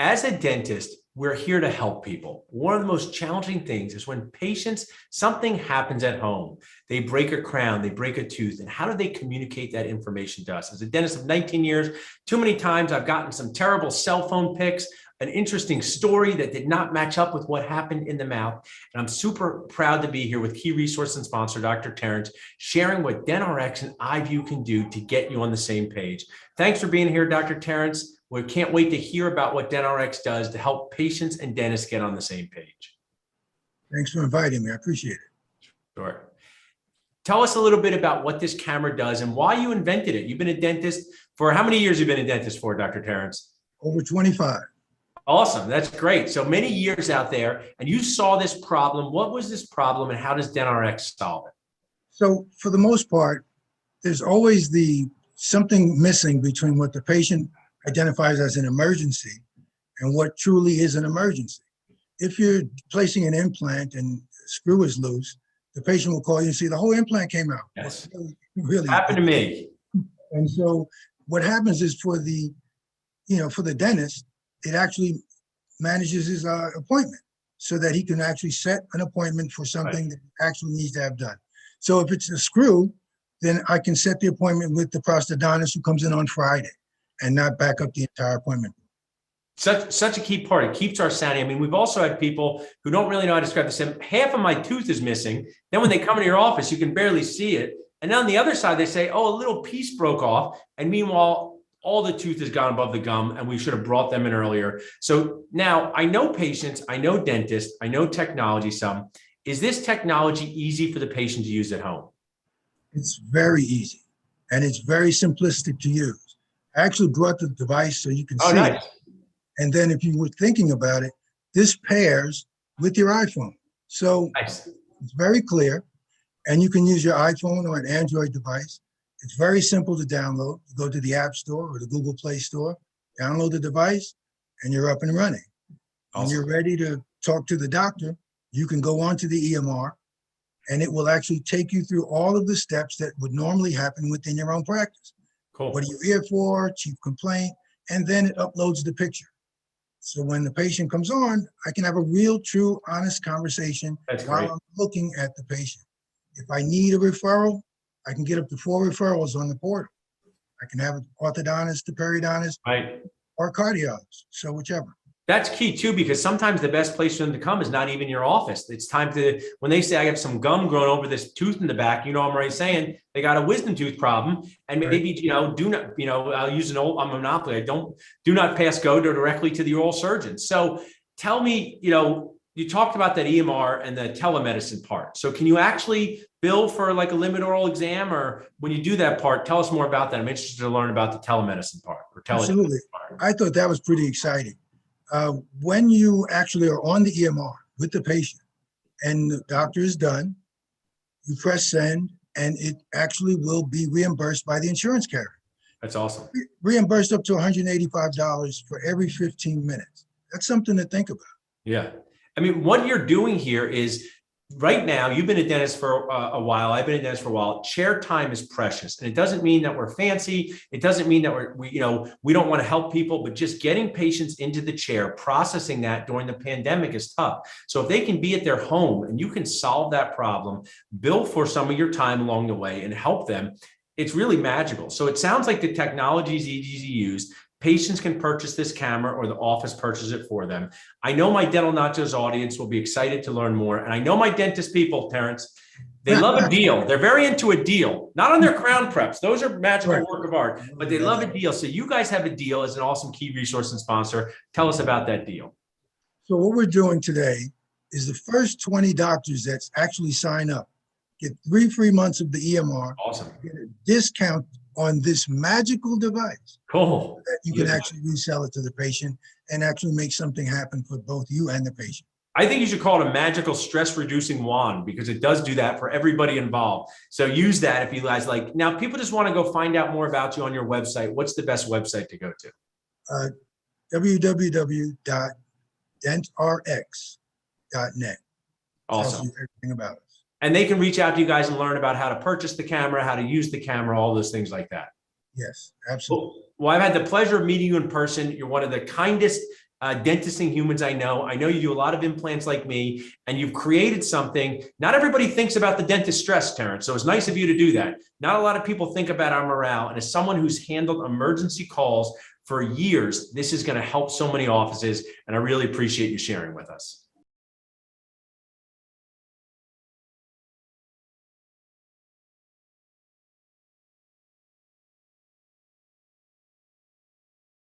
As a dentist, we're here to help people. One of the most challenging things is when patients, something happens at home. They break a crown, they break a tooth, and how do they communicate that information to us? As a dentist of 19 years, too many times I've gotten some terrible cell phone pics, an interesting story that did not match up with what happened in the mouth. And I'm super proud to be here with key resource and sponsor, Dr. Terrence, sharing what DentRx and iView can do to get you on the same page. Thanks for being here, Dr. Terrence. We can't wait to hear about what DentRx does to help patients and dentists get on the same page. Thanks for inviting me. I appreciate it. Sure. Tell us a little bit about what this camera does and why you invented it. You've been a dentist for how many years? You've been a dentist for, Dr. Terrence? Over 25. Awesome. That's great. So many years out there, and you saw this problem. What was this problem and how does DentRx solve it? So for the most part, there's always something missing between what the patient identifies as an emergency and what truly is an emergency. If you're placing an implant and the screw is loose, the patient will call you and say, the whole implant came out. Yes. Really Happened to me. And so what happens is for the dentist, it actually manages his appointment so that he can actually set an appointment for something that he actually needs to have done. So if it's a screw, then I can set the appointment with the prosthodontist who comes in on Friday and not back up the entire appointment. Such a key part. It keeps our sanity. I mean, we've also had people who don't really know how to describe this. Half of my tooth is missing. Then when they come into your office, you can barely see it. And then on the other side, they say, oh, a little piece broke off. And meanwhile, all the tooth has gone above the gum and we should have brought them in earlier. So now I know patients, I know dentists, I know technology some. Is this technology easy for the patient to use at home? It's very easy and it's very simplistic to use. I actually brought the device so you can see it. And then if you were thinking about it, this pairs with your iPhone. So it's very clear and you can use your iPhone or an Android device. It's very simple to download. You go to the App Store or the Google Play Store, download the device, and you're up and running. When you're ready to talk to the doctor, you can go onto the EMR, and it will actually take you through all of the steps that would normally happen within your own practice. Cool. What are you here for? Chief complaint, and then it uploads the picture. So when the patient comes on, I can have a real, true, honest conversation while I'm looking at the patient. If I need a referral, I can get up to 4 referrals on the portal. I can have an orthodontist, a periodontist, or a cardiologist, so whichever. That's key too, because sometimes the best place for them to come is not even your office. It's time to, when they say I have some gum growing over this tooth in the back, I'm already saying they got a wisdom tooth problem. And maybe, do not, I'll use an old monopoly. Do not pass go directly to the oral surgeon. So tell me, you talked about that EMR and the telemedicine part. So can you actually bill for like a limited oral exam, or when you do that part, tell us more about that. I'm interested to learn about the telemedicine part. Absolutely. I thought that was pretty exciting. When you actually are on the EMR with the patient and the doctor is done, you press send and it actually will be reimbursed by the insurance carrier. That's awesome. Reimbursed up to $185 for every 15 minutes. That's something to think about. Yeah. I mean, what you're doing here is right now, you've been a dentist for a while. I've been a dentist for a while. Chair time is precious. And it doesn't mean that we're fancy. It doesn't mean that we don't want to help people, but just getting patients into the chair, processing that during the pandemic is tough. So if they can be at their home and you can solve that problem, bill for some of your time along the way and help them, it's really magical. So it sounds like the technology is easy to use. Patients can purchase this camera or the office purchases it for them. I know my Dental Nachos audience will be excited to learn more. And I know my dentist people, Terrence, they love a deal. They're very into a deal, not on their crown preps. Those are magical work of art, but they love a deal. So you guys have a deal as an awesome key resource and sponsor. Tell us about that deal. So what we're doing today is the first 20 doctors that actually sign up get 3 free months of the EMR. Awesome. Get a discount on this magical device. Cool. That you can actually resell it to the patient and actually make something happen for both you and the patient. I think you should call it a magical stress reducing wand because it does do that for everybody involved. So use that if you guys like. Now, people just want to go find out more about you on your website. What's the best website to go to? www.dentrx.net. Awesome. Everything about us. And they can reach out to you guys and learn about how to purchase the camera, how to use the camera, all those things like that. Yes, absolutely. Well, I've had the pleasure of meeting you in person. You're one of the kindest dentisting humans I know. I know you do a lot of implants like me, and you've created something. Not everybody thinks about the dentist stress, Terrence. So it's nice of you to do that. Not a lot of people think about our morale. And as someone who's handled emergency calls for years, this is going to help so many offices. And I really appreciate you sharing with us.